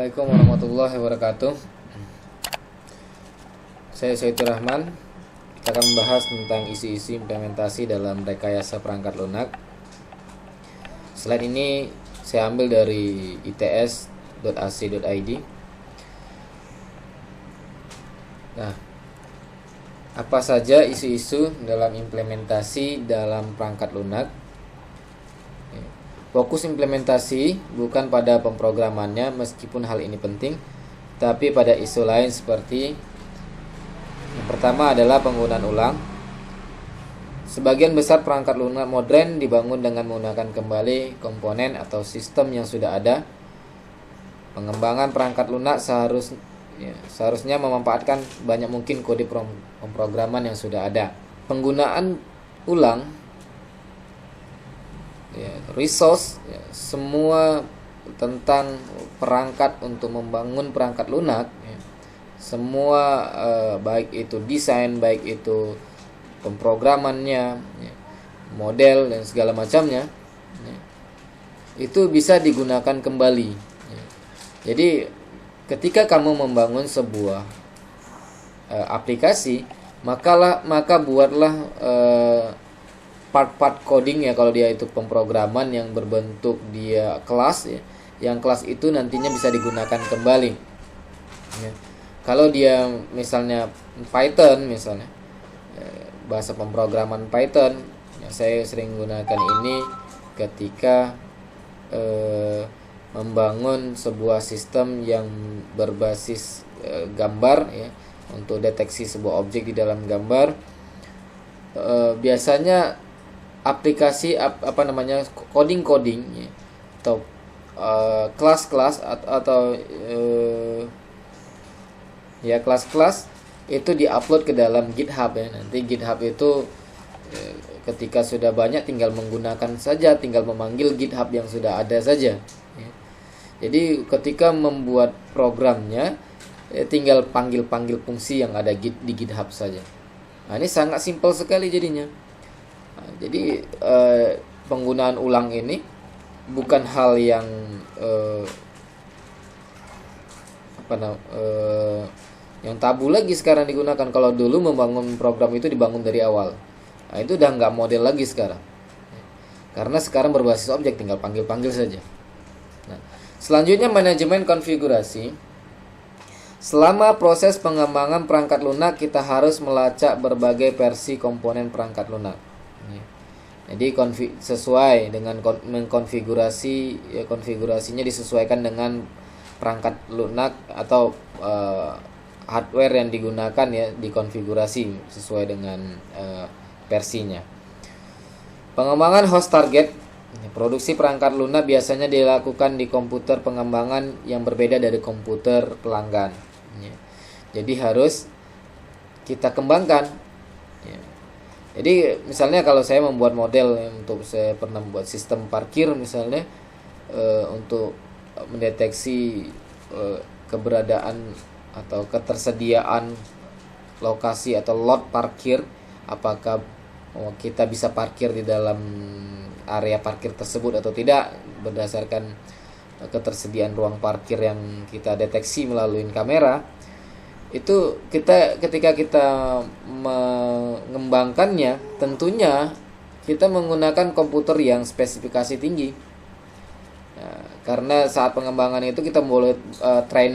Assalamualaikum warahmatullahi wabarakatuh. Saya Syaitur Rahman. Kita akan membahas tentang isi-isi implementasi dalam rekayasa perangkat lunak. Slide ini saya ambil dari its.ac.id. Nah, apa saja isu-isu dalam implementasi dalam perangkat lunak? Fokus implementasi bukan pada pemrogramannya, meskipun hal ini penting, tapi pada isu lain seperti yang pertama adalah penggunaan ulang. Sebagian besar perangkat lunak modern dibangun dengan menggunakan kembali komponen atau sistem yang sudah ada. Pengembangan perangkat lunak seharusnya memanfaatkan banyak mungkin kode pemrograman yang sudah ada. Penggunaan ulang resource semua tentang perangkat untuk membangun perangkat lunak, semua baik itu desain, baik itu pemrogramannya, model dan segala macamnya, itu bisa digunakan kembali. Jadi ketika kamu membangun sebuah aplikasi, maka buatlah part-part coding ya, kalau dia itu pemrograman yang berbentuk dia kelas ya, yang kelas itu nantinya bisa digunakan kembali ya. Kalau dia misalnya Python, misalnya bahasa pemrograman Python ya, saya sering gunakan ini ketika membangun sebuah sistem yang berbasis gambar ya, untuk deteksi sebuah objek di dalam gambar. Biasanya aplikasi coding ya, atau kelas-kelas atau kelas-kelas itu diupload ke dalam GitHub ya. Nanti GitHub itu ketika sudah banyak tinggal menggunakan saja, tinggal memanggil GitHub yang sudah ada saja ya. Jadi ketika membuat programnya tinggal panggil fungsi yang ada di GitHub saja. Nah, ini sangat simpel sekali jadinya. Jadi penggunaan ulang ini bukan hal yang yang tabu lagi sekarang digunakan. Kalau dulu membangun program itu dibangun dari awal, nah, itu udah nggak model lagi sekarang, karena sekarang berbasis objek, tinggal panggil saja. Nah, selanjutnya manajemen konfigurasi. Selama proses pengembangan perangkat lunak, kita harus melacak berbagai versi komponen perangkat lunak. Jadi sesuai dengan mengkonfigurasi ya, konfigurasinya disesuaikan dengan perangkat lunak atau hardware yang digunakan ya, dikonfigurasi sesuai dengan versinya. Pengembangan host target. Produksi perangkat lunak biasanya dilakukan di komputer pengembangan yang berbeda dari komputer pelanggan. Jadi harus kita kembangkan. Jadi misalnya kalau saya membuat model untuk, saya pernah membuat sistem parkir misalnya, untuk mendeteksi keberadaan atau ketersediaan lokasi atau lot parkir, apakah kita bisa parkir di dalam area parkir tersebut atau tidak, berdasarkan ketersediaan ruang parkir yang kita deteksi melalui kamera. Itu ketika kita mengembangkannya, tentunya kita menggunakan komputer yang spesifikasi tinggi. Nah, karena saat pengembangan itu kita boleh train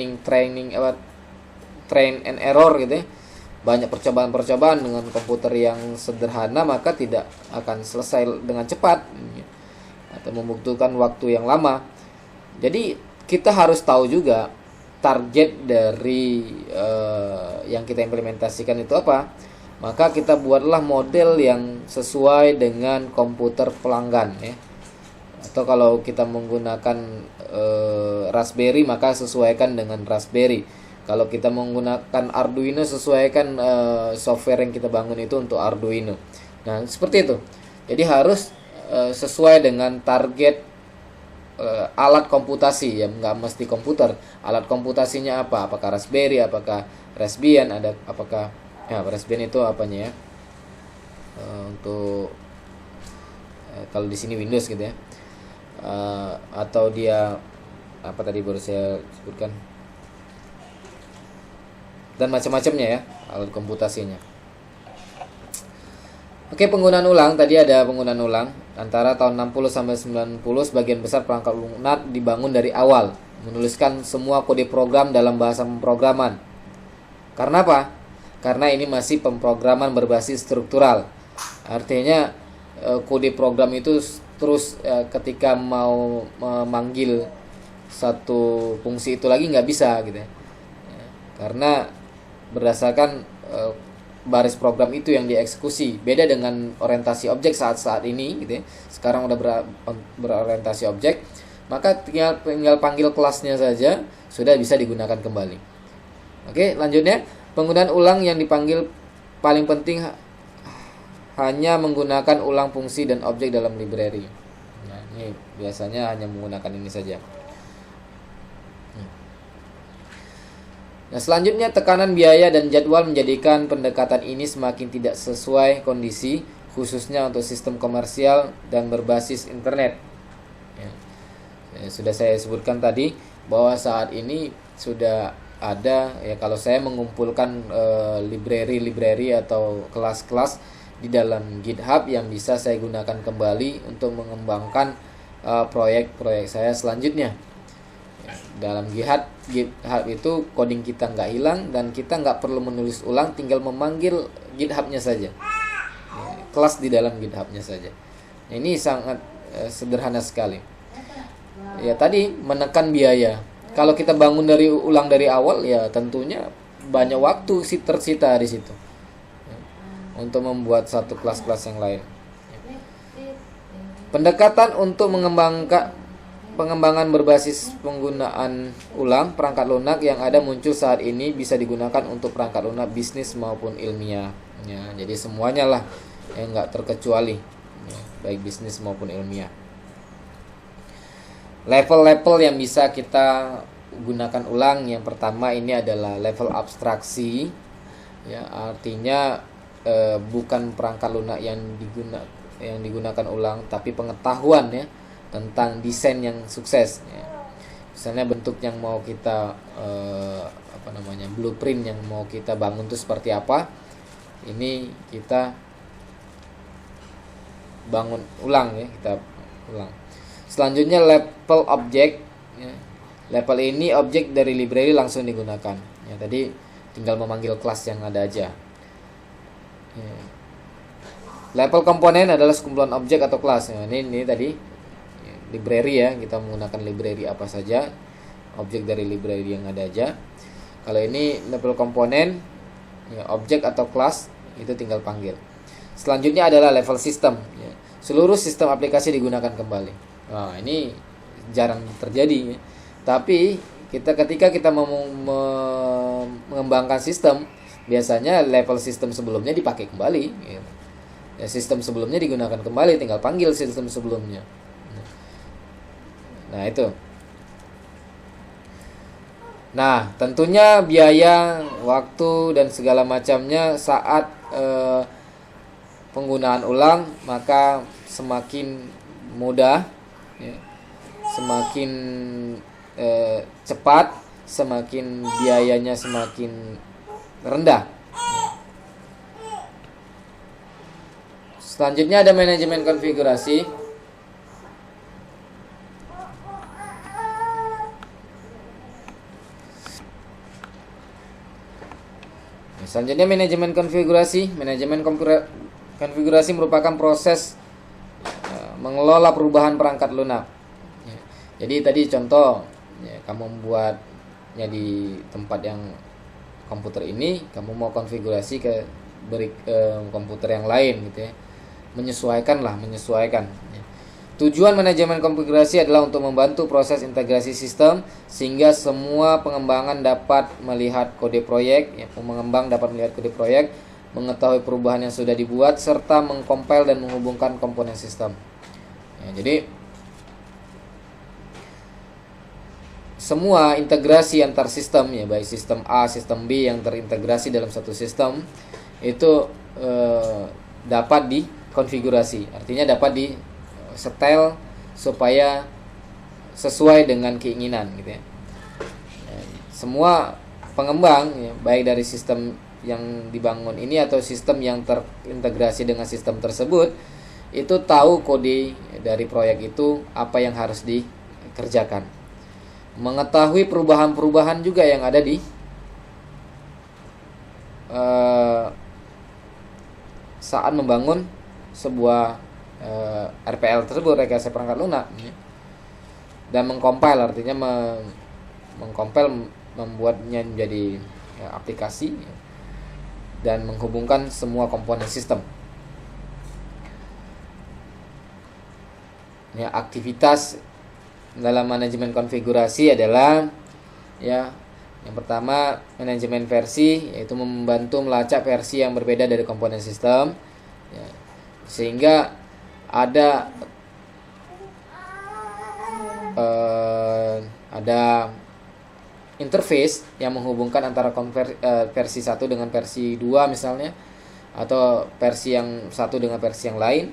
and error gitu ya. Banyak percobaan dengan komputer yang sederhana, maka tidak akan selesai dengan cepat atau membutuhkan waktu yang lama. Jadi kita harus tahu juga target dari yang kita implementasikan itu apa. Maka kita buatlah model yang sesuai dengan komputer pelanggan ya. Atau kalau kita menggunakan Raspberry, maka sesuaikan dengan Raspberry. Kalau kita menggunakan Arduino, sesuaikan software yang kita bangun itu untuk Arduino. Nah, seperti itu. Jadi harus sesuai dengan target alat komputasi ya, nggak mesti komputer. Alat komputasinya apa? Apakah Raspberry, apakah Raspbian, apakah Raspbian itu apanya ya? Untuk kalau di sini Windows gitu ya. Atau dia apa tadi baru saya sebutkan, dan macam-macamnya ya alat komputasinya. Oke, penggunaan ulang tadi ada penggunaan ulang antara tahun 60 sampai 90. Sebagian besar perangkat lunak dibangun dari awal, menuliskan semua kode program dalam bahasa pemrograman. Karena apa? Karena ini masih pemrograman berbasis struktural. Artinya kode program itu terus ketika mau memanggil satu fungsi itu lagi nggak bisa gitu ya. Karena berdasarkan baris program itu yang dieksekusi. Beda dengan orientasi objek saat ini gitu ya. Sekarang udah berorientasi objek, maka tinggal panggil kelasnya saja sudah bisa digunakan kembali. Oke, lanjutnya penggunaan ulang yang dipanggil paling penting hanya menggunakan ulang fungsi dan objek dalam library. Nah, ini biasanya hanya menggunakan ini saja. Nah, selanjutnya tekanan biaya dan jadwal menjadikan pendekatan ini semakin tidak sesuai kondisi, khususnya untuk sistem komersial dan berbasis internet. Ya, sudah saya sebutkan tadi bahwa saat ini sudah ada ya, kalau saya mengumpulkan library atau kelas-kelas di dalam GitHub yang bisa saya gunakan kembali untuk mengembangkan proyek-proyek saya selanjutnya. Dalam GitHub itu coding kita nggak hilang dan kita nggak perlu menulis ulang, tinggal memanggil GitHub-nya saja, kelas di dalam GitHub-nya saja. Ini sangat sederhana sekali. Ya tadi menekan biaya. Kalau kita bangun ulang dari awal, ya tentunya banyak waktu tersita di situ untuk membuat satu kelas-kelas yang lain. Pendekatan untuk pengembangan berbasis penggunaan ulang perangkat lunak yang ada muncul saat ini bisa digunakan untuk perangkat lunak bisnis maupun ilmiah. Ya, jadi semuanya lah yang nggak terkecuali, ya, baik bisnis maupun ilmiah. Level-level yang bisa kita gunakan ulang, yang pertama ini adalah level abstraksi. Ya, artinya bukan perangkat lunak yang digunakan ulang, tapi pengetahuan ya tentang desain yang sukses ya. Misalnya bentuk yang mau kita blueprint yang mau kita bangun itu seperti apa, ini kita bangun ulang ya, kita ulang. Selanjutnya level objek ya. Level ini objek dari library langsung digunakan ya, tadi tinggal memanggil kelas yang ada aja ya. Level komponen adalah sekumpulan objek atau kelas ya. Ini tadi library ya, kita menggunakan library apa saja, objek dari library yang ada aja. Kalau ini level komponen ya, objek atau kelas itu tinggal panggil. Selanjutnya adalah level sistem ya. Seluruh sistem aplikasi digunakan kembali. Nah, ini jarang terjadi ya. Tapi ketika kita mau mengembangkan sistem, biasanya level sistem sebelumnya dipakai kembali ya. Ya, sistem sebelumnya digunakan kembali, tinggal panggil sistem sebelumnya. Nah itu. Nah tentunya biaya, waktu dan segala macamnya saat penggunaan ulang, maka semakin mudah ya, semakin cepat, semakin biayanya semakin rendah. Selanjutnya ada manajemen konfigurasi. Selanjutnya manajemen konfigurasi. Manajemen konfigurasi merupakan proses mengelola perubahan perangkat lunak. Jadi tadi contoh ya, kamu membuatnya di tempat yang komputer ini, kamu mau konfigurasi ke komputer yang lain gitu ya. Menyesuaikan. Ya. Tujuan manajemen konfigurasi adalah untuk membantu proses integrasi sistem sehingga semua pengembangan dapat melihat kode proyek, ya, pengembang dapat melihat kode proyek, mengetahui perubahan yang sudah dibuat serta mengcompile dan menghubungkan komponen sistem. Ya, jadi semua integrasi antar sistem ya, baik sistem A, sistem B yang terintegrasi dalam satu sistem itu dapat dikonfigurasi. Artinya dapat di setel supaya sesuai dengan keinginan gitu ya. Semua pengembang ya, baik dari sistem yang dibangun ini atau sistem yang terintegrasi dengan sistem tersebut, itu tahu kode dari proyek itu apa yang harus dikerjakan, mengetahui perubahan-perubahan juga yang ada di saat membangun sebuah RPL tersebut, rekayasa perangkat lunak, dan mengcompile, artinya mengcompile, membuatnya menjadi aplikasi dan menghubungkan semua komponen sistem. Ya, aktivitas dalam manajemen konfigurasi adalah ya, yang pertama manajemen versi, yaitu membantu melacak versi yang berbeda dari komponen sistem ya, sehingga ada interface yang menghubungkan antara versi 1 dengan versi 2 misalnya, atau versi yang satu dengan versi yang lain.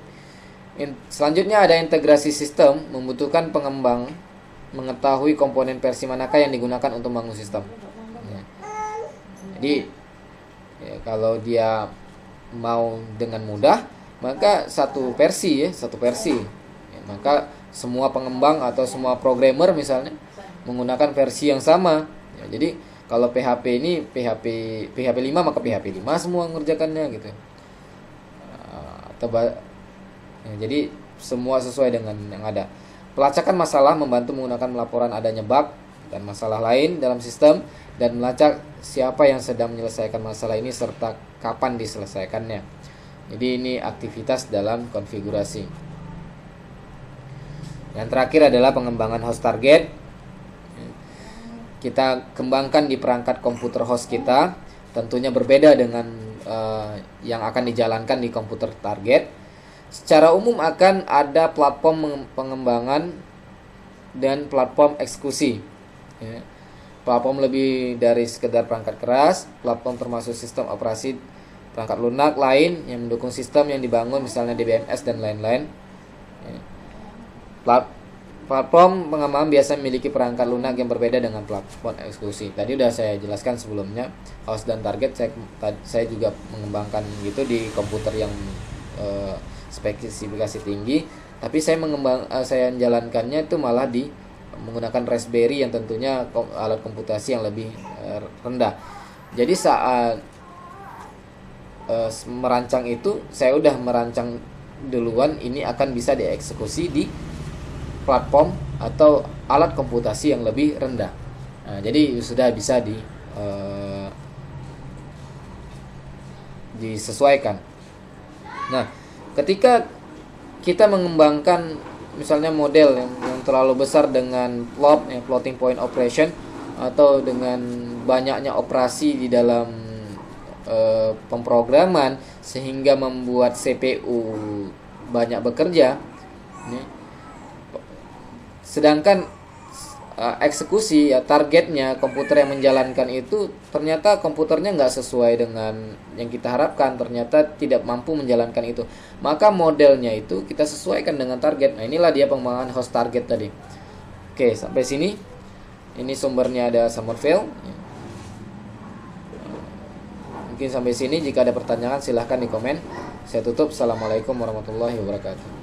Selanjutnya ada integrasi sistem, membutuhkan pengembang mengetahui komponen versi manakah yang digunakan untuk membangun sistem. Ya. Jadi ya, kalau dia mau dengan mudah, maka satu versi. Ya, maka semua pengembang atau semua programmer misalnya menggunakan versi yang sama. Ya, jadi kalau PHP ini PHP 5 maka PHP 5 semua mengerjakannya gitu. Jadi semua sesuai dengan yang ada. Pelacakan masalah membantu menggunakan laporan adanya bug dan masalah lain dalam sistem, dan melacak siapa yang sedang menyelesaikan masalah ini serta kapan diselesaikannya. Jadi ini aktivitas dalam konfigurasi. Yang terakhir adalah pengembangan host target. Kita kembangkan di perangkat komputer host kita, tentunya berbeda dengan yang akan dijalankan di komputer target. Secara umum akan ada platform pengembangan dan platform eksekusi. Ya. Platform lebih dari sekedar perangkat keras, platform termasuk sistem operasi perangkat lunak lain yang mendukung sistem yang dibangun, misalnya DBMS dan lain-lain. Ya. Platform pengembangan biasa memiliki perangkat lunak yang berbeda dengan platform eksekusi. Tadi sudah saya jelaskan sebelumnya, host dan target saya juga mengembangkan gitu di komputer yang spesifikasi tinggi, tapi saya menjalankannya itu malah di menggunakan Raspberry yang tentunya alat komputasi yang lebih rendah. Jadi saat merancang itu, saya udah merancang duluan ini akan bisa dieksekusi di platform atau alat komputasi yang lebih rendah. Nah, jadi sudah bisa disesuaikan. Nah, ketika kita mengembangkan misalnya model yang terlalu besar dengan floating point operation, atau dengan banyaknya operasi di dalam pemrograman sehingga membuat CPU banyak bekerja, sedangkan eksekusi ya, targetnya komputer yang menjalankan itu ternyata komputernya nggak sesuai dengan yang kita harapkan, ternyata tidak mampu menjalankan itu, maka modelnya itu kita sesuaikan dengan target. Nah, inilah dia pengembangan host target tadi. Oke, sampai sini. Ini sumbernya ada Summerville. Mungkin sampai sini. Jika ada pertanyaan silahkan di komen. Saya tutup. Assalamualaikum warahmatullahi wabarakatuh.